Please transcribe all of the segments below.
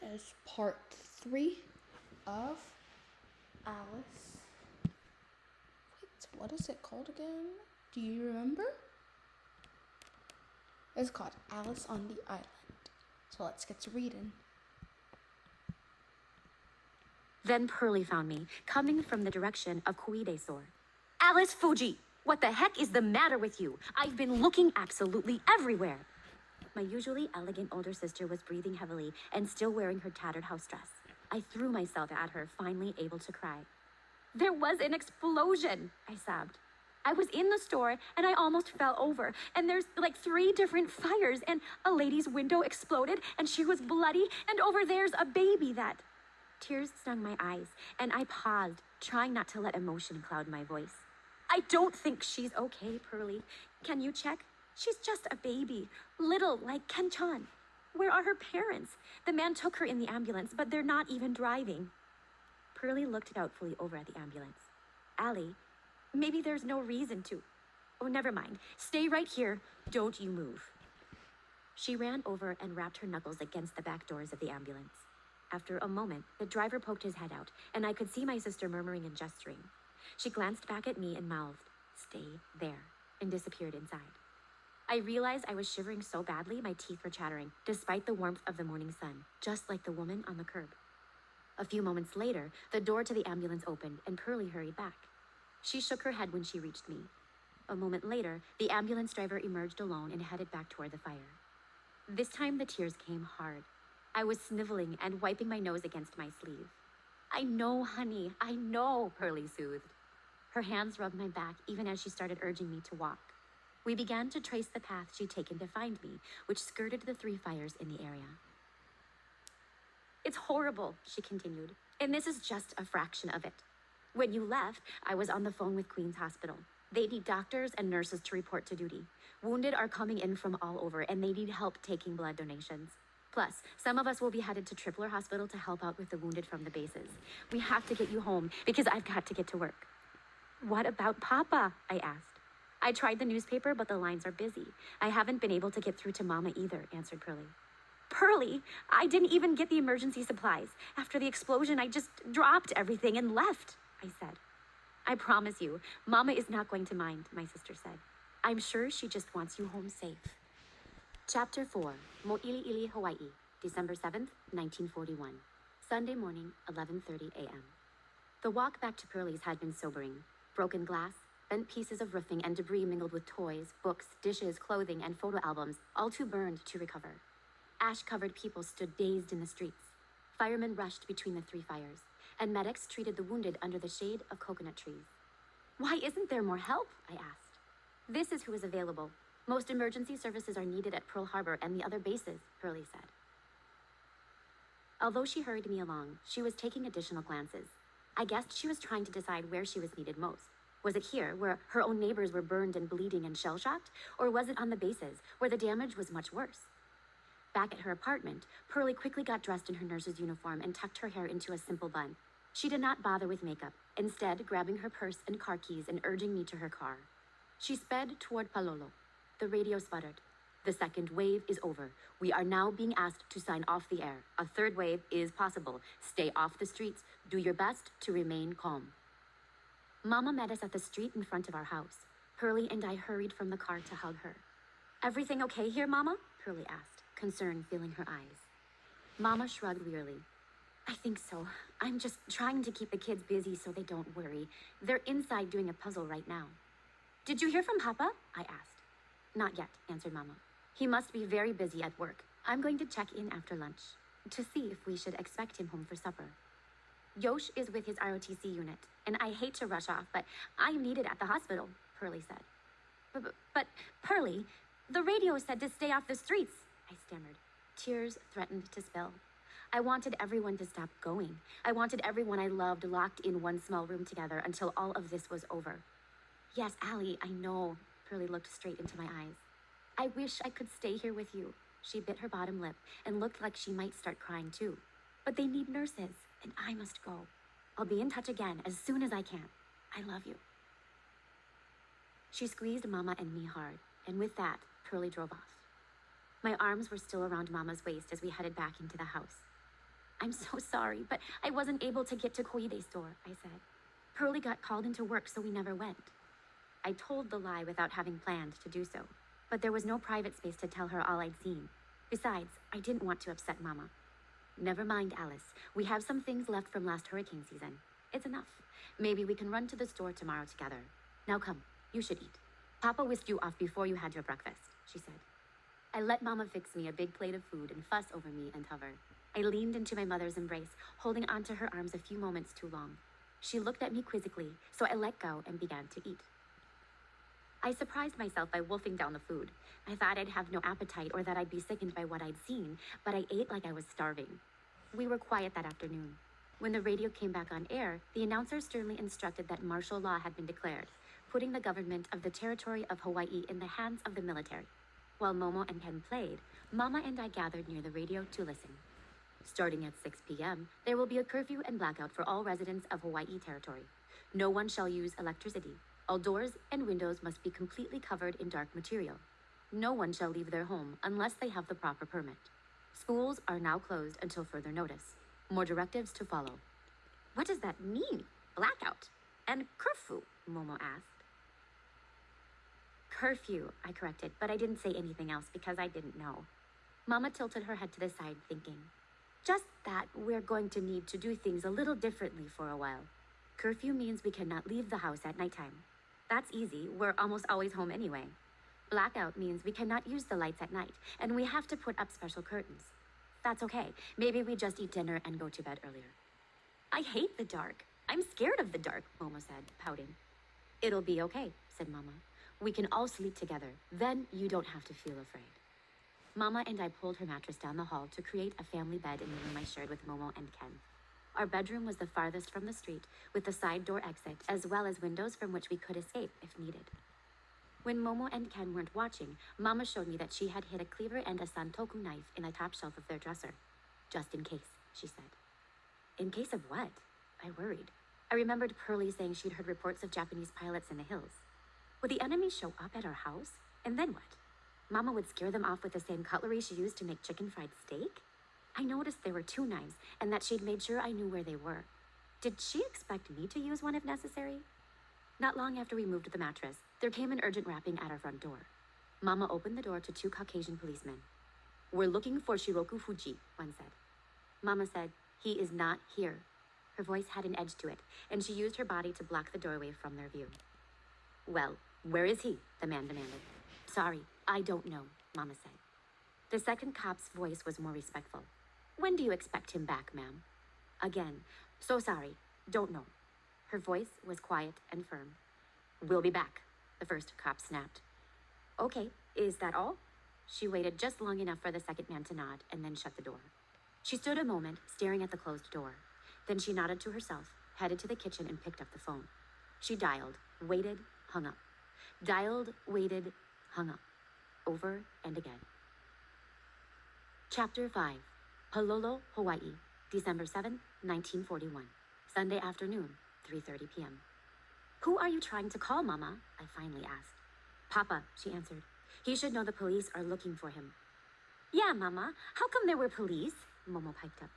is part 3 of Alice. Wait, what is it called again? Do you remember? It's called Alice on the Island. So let's get to reading. Then Pearlie found me, coming from the direction of Koide-sor. Alice Fuji! What the heck is the matter with you? I've been looking absolutely everywhere. My usually elegant older sister was breathing heavily and still wearing her tattered house dress. I threw myself at her, finally able to cry. There was an explosion, I sobbed. I was in the store and I almost fell over, and there's like 3 different fires, and a lady's window exploded and she was bloody, and over there's a baby that... Tears stung my eyes, and I paused, trying not to let emotion cloud my voice. I don't think she's okay, Pearlie. Can you check? She's just a baby, little like Ken-chan. Where are her parents? The man took her in the ambulance, but they're not even driving. Pearlie looked doubtfully over at the ambulance. Allie, maybe there's no reason to. Oh, never mind. Stay right here. Don't you move. She ran over and rapped her knuckles against the back doors of the ambulance. After a moment, the driver poked his head out, and I could see my sister murmuring and gesturing. She glanced back at me and mouthed, "Stay there," and disappeared inside. I realized I was shivering so badly my teeth were chattering, despite the warmth of the morning sun, just like the woman on the curb. A few moments later, the door to the ambulance opened, and Pearlie hurried back. She shook her head when she reached me. A moment later, the ambulance driver emerged alone and headed back toward the fire. This time the tears came hard. I was sniveling and wiping my nose against my sleeve. "I know, honey, I know," Pearlie soothed. Her hands rubbed my back even as she started urging me to walk. We began to trace the path she'd taken to find me, which skirted the 3 fires in the area. "It's horrible," she continued, "and this is just a fraction of it. When you left, I was on the phone with Queen's Hospital. They need doctors and nurses to report to duty. Wounded are coming in from all over, and they need help taking blood donations. Plus, some of us will be headed to Tripler Hospital to help out with the wounded from the bases. We have to get you home because I've got to get to work." "What about Papa?" I asked. "I tried the newspaper, but the lines are busy. I haven't been able to get through to Mama either," answered Pearlie. "Pearlie, I didn't even get the emergency supplies. After the explosion, I just dropped everything and left," I said. "I promise you, Mama is not going to mind," my sister said. "I'm sure she just wants you home safe." Chapter 4, Mo'iliili, Hawaii, December 7th, 1941. Sunday morning, 11:30 a.m. The walk back to Pearlie's had been sobering. Broken glass, bent pieces of roofing, and debris mingled with toys, books, dishes, clothing, and photo albums, all too burned to recover. Ash-covered people stood dazed in the streets. Firemen rushed between the 3 fires, and medics treated the wounded under the shade of coconut trees. "Why isn't there more help?" I asked. "This is who is available. Most emergency services are needed at Pearl Harbor and the other bases," Pearlie said. Although she hurried me along, she was taking additional glances. I guessed she was trying to decide where she was needed most. Was it here, where her own neighbors were burned and bleeding and shell-shocked? Or was it on the bases, where the damage was much worse? Back at her apartment, Pearlie quickly got dressed in her nurse's uniform and tucked her hair into a simple bun. She did not bother with makeup, instead grabbing her purse and car keys and urging me to her car. She sped toward Palolo. The radio sputtered. "The second wave is over. We are now being asked to sign off the air. A 3rd wave is possible. Stay off the streets. Do your best to remain calm." Mama met us at the street in front of our house. Pearlie and I hurried from the car to hug her. "Everything okay here, Mama?" Pearlie asked, concern filling her eyes. Mama shrugged wearily. "I think so. I'm just trying to keep the kids busy so they don't worry. They're inside doing a puzzle right now." "Did you hear from Papa?" I asked. "Not yet," answered Mama. "He must be very busy at work. I'm going to check in after lunch to see if we should expect him home for supper. Yosh is with his ROTC unit, and I hate to rush off, but I'm needed at the hospital," Pearlie said. But Pearlie, the radio said to stay off the streets," I stammered. Tears threatened to spill. I wanted everyone to stop going. I wanted everyone I loved locked in one small room together until all of this was over. "Yes, Allie, I know." Pearlie looked straight into my eyes. "I wish I could stay here with you." She bit her bottom lip and looked like she might start crying too. "But they need nurses, and I must go. I'll be in touch again as soon as I can. I love you." She squeezed Mama and me hard, and with that, Pearlie drove off. My arms were still around Mama's waist as we headed back into the house. I'm so sorry, but I wasn't able to get to Koide store, I said. Pearlie got called into work, so we never went. I told the lie without having planned to do so, but there was no private space to tell her all I'd seen. Besides, I didn't want to upset Mama. Never mind, Alice. We have some things left from last hurricane season. It's enough. Maybe we can run to the store tomorrow together. Now come, you should eat. Papa whisked you off before you had your breakfast, she said. I let Mama fix me a big plate of food and fuss over me and hover. I leaned into my mother's embrace, holding onto her arms a few moments too long. She looked at me quizzically, so I let go and began to eat. I surprised myself by wolfing down the food. I thought I'd have no appetite or that I'd be sickened by what I'd seen, but I ate like I was starving. We were quiet that afternoon. When the radio came back on air, the announcer sternly instructed that martial law had been declared, putting the government of the territory of Hawaii in the hands of the military. While Momo and Ken played, Mama and I gathered near the radio to listen. Starting at 6 p.m., there will be a curfew and blackout for all residents of Hawaii territory. No one shall use electricity. All doors and windows must be completely covered in dark material. No one shall leave their home unless they have the proper permit. Schools are now closed until further notice. More directives to follow. What does that mean? Blackout? And curfew? Momo asked. Curfew, I corrected, but I didn't say anything else because I didn't know. Mama tilted her head to the side, thinking. Just that we're going to need to do things a little differently for a while. Curfew means we cannot leave the house at nighttime. That's easy, we're almost always home anyway. Blackout means we cannot use the lights at night, and we have to put up special curtains. That's okay, maybe we just eat dinner and go to bed earlier. I hate the dark. I'm scared of the dark, Momo said, pouting. It'll be okay, said Mama. We can all sleep together, then you don't have to feel afraid. Mama and I pulled her mattress down the hall to create a family bed in the room I shared with Momo and Ken. Our bedroom was the farthest from the street, with the side door exit, as well as windows from which we could escape if needed. When Momo and Ken weren't watching, Mama showed me that she had hid a cleaver and a santoku knife in a top shelf of their dresser. Just in case, she said. In case of what? I worried. I remembered Pearlie saying she'd heard reports of Japanese pilots in the hills. Would the enemy show up at our house? And then what? Mama would scare them off with the same cutlery she used to make chicken fried steak? I noticed there were 2 knives and that she'd made sure I knew where they were. Did she expect me to use one if necessary? Not long after we moved the mattress, there came an urgent rapping at our front door. Mama opened the door to 2 Caucasian policemen. We're looking for Shiroku Fuji, one said. Mama said, he is not here. Her voice had an edge to it, and she used her body to block the doorway from their view. Well, where is he? The man demanded. Sorry, I don't know, Mama said. The second cop's voice was more respectful. When do you expect him back, ma'am? Again, so sorry, don't know. Her voice was quiet and firm. We'll be back, the first cop snapped. Okay, is that all? She waited just long enough for the second man to nod and then shut the door. She stood a moment, staring at the closed door. Then she nodded to herself, headed to the kitchen and picked up the phone. She dialed, waited, hung up. Dialed, waited, hung up. Over and again. Chapter 5. Palolo, Hawaii, December 7, 1941. Sunday afternoon, 3:30 p.m. Who are you trying to call, Mama? I finally asked. Papa, she answered. He should know the police are looking for him. Yeah, Mama. How come there were police? Momo piped up.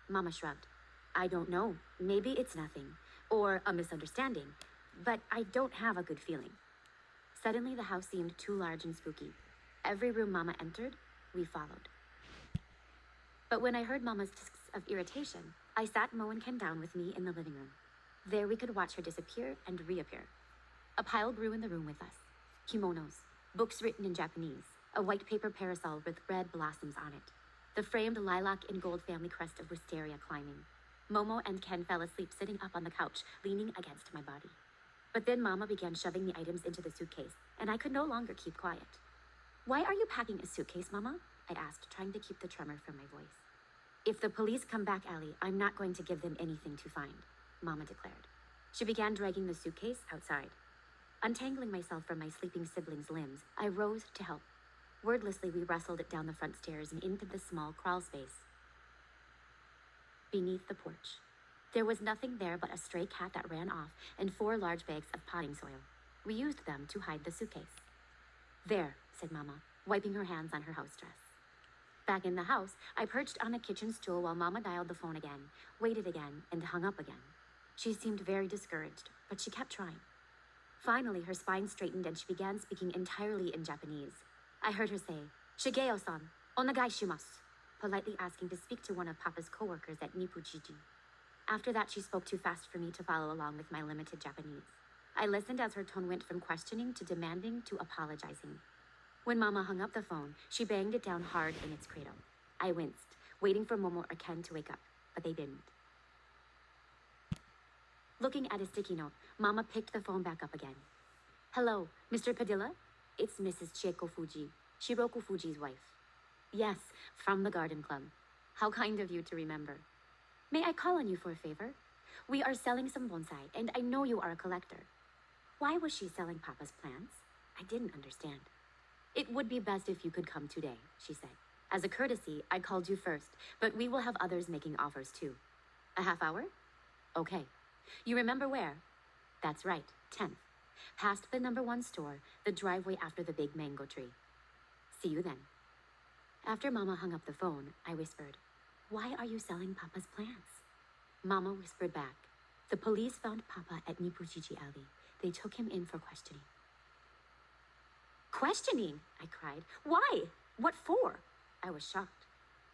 Mama shrugged. I don't know. Maybe it's nothing. Or a misunderstanding. But I don't have a good feeling. Suddenly, the house seemed too large and spooky. Every room Mama entered, we followed. But when I heard Mama's tisks of irritation, I sat Mo and Ken down with me in the living room. There we could watch her disappear and reappear. A pile grew in the room with us. Kimonos, books written in Japanese, a white paper parasol with red blossoms on it, the framed lilac and gold family crest of wisteria climbing. Momo and Ken fell asleep sitting up on the couch, leaning against my body. But then Mama began shoving the items into the suitcase, and I could no longer keep quiet. Why are you packing a suitcase, Mama? I asked, trying to keep the tremor from my voice. If the police come back, Allie, I'm not going to give them anything to find, Mama declared. She began dragging the suitcase outside. Untangling myself from my sleeping siblings' limbs, I rose to help. Wordlessly, we wrestled it down the front stairs and into the small crawl space beneath the porch. There was nothing there but a stray cat that ran off and 4 large bags of potting soil. We used them to hide the suitcase. There, said Mama, wiping her hands on her house dress. Back in the house, I perched on a kitchen stool while Mama dialed the phone again, waited again, and hung up again. She seemed very discouraged, but she kept trying. Finally, her spine straightened and she began speaking entirely in Japanese. I heard her say, "Shigeo-san, onagai shimasu," politely asking to speak to one of Papa's coworkers at Nippujiji. After that, she spoke too fast for me to follow along with my limited Japanese. I listened as her tone went from questioning to demanding to apologizing. When Mama hung up the phone, she banged it down hard in its cradle. I winced, waiting for Momo or Ken to wake up, but they didn't. Looking at a sticky note, Mama picked the phone back up again. "Hello, Mr. Padilla? It's Mrs. Chieko Fuji, Shiroku Fuji's wife." "Yes, from the garden club. How kind of you to remember. May I call on you for a favor? We are selling some bonsai, and I know you are a collector." Why was she selling Papa's plants? I didn't understand. "It would be best if you could come today," she said. "As a courtesy, I called you first, but we will have others making offers too. A half hour? Okay. You remember where? That's right, 10th. Past the #1 store, the driveway after the big mango tree. See you then." After Mama hung up the phone, I whispered, "Why are you selling Papa's plants?" Mama whispered back, "The police found Papa at Nippujiji Alley. They took him in for questioning." "Questioning?" I cried. "Why? What for?" I was shocked.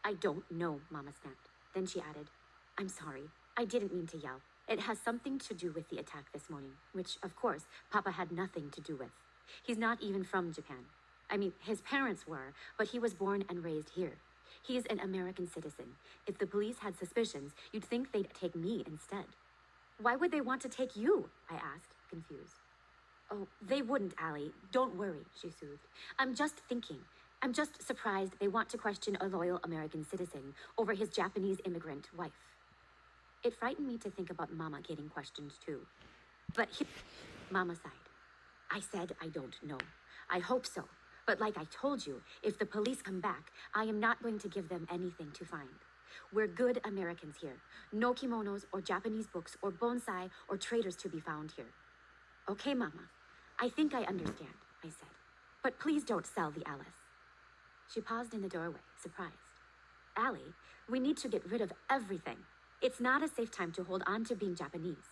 "I don't know," Mama snapped. Then she added, "I'm sorry. I didn't mean to yell. It has something to do with the attack this morning, which, of course, Papa had nothing to do with. He's not even from Japan. I mean, his parents were, but he was born and raised here. He is an American citizen. If the police had suspicions, you'd think they'd take me instead." "Why would they want to take you?" I asked, confused. "Oh, they wouldn't, Allie. Don't worry," she soothed. "I'm just thinking. I'm just surprised they want to question a loyal American citizen over his Japanese immigrant wife." It frightened me to think about Mama getting questioned too. Mama sighed. "I said I don't know. I hope so. But like I told you, if the police come back, I am not going to give them anything to find. We're good Americans here. No kimonos or Japanese books or bonsai or traders to be found here." "Okay, Mama. I think I understand," I said. "But please don't sell the Alice." She paused in the doorway, surprised. "Allie, we need to get rid of everything. It's not a safe time to hold on to being Japanese."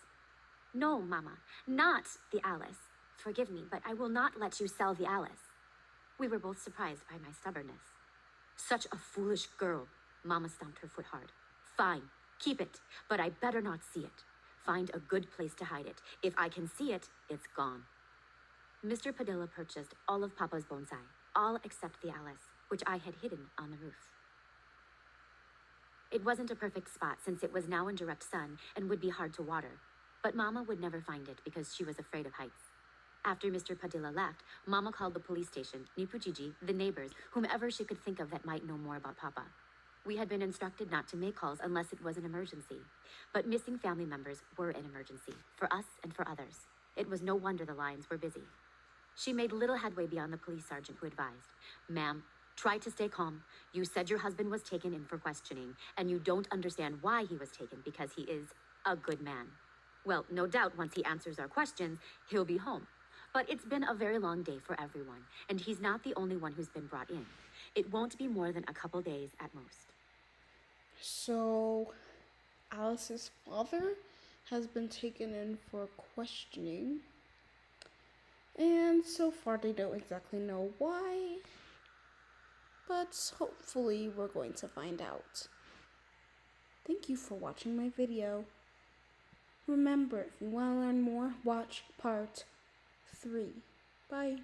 "No, Mama, not the Alice. Forgive me, but I will not let you sell the Alice." We were both surprised by my stubbornness. "Such a foolish girl." Mama stomped her foot hard. "Fine, keep it, but I better not see it. Find a good place to hide it. If I can see it, it's gone." Mr. Padilla purchased all of Papa's bonsai, all except the Alice, which I had hidden on the roof. It wasn't a perfect spot since it was now in direct sun and would be hard to water, but Mama would never find it because she was afraid of heights. After Mr. Padilla left, Mama called the police station, Nippujiji, the neighbors, whomever she could think of that might know more about Papa. We had been instructed not to make calls unless it was an emergency, but missing family members were an emergency, for us and for others. It was no wonder the lines were busy. She made little headway beyond the police sergeant who advised, "Ma'am, try to stay calm. You said your husband was taken in for questioning, and you don't understand why he was taken because he is a good man. Well, no doubt once he answers our questions, he'll be home. But it's been a very long day for everyone, and he's not the only one who's been brought in. It won't be more than a couple days at most." So, Alice's father has been taken in for questioning. And so far, they don't exactly know why. But hopefully, we're going to find out. Thank you for watching my video. Remember, if you want to learn more, watch part 3. Bye.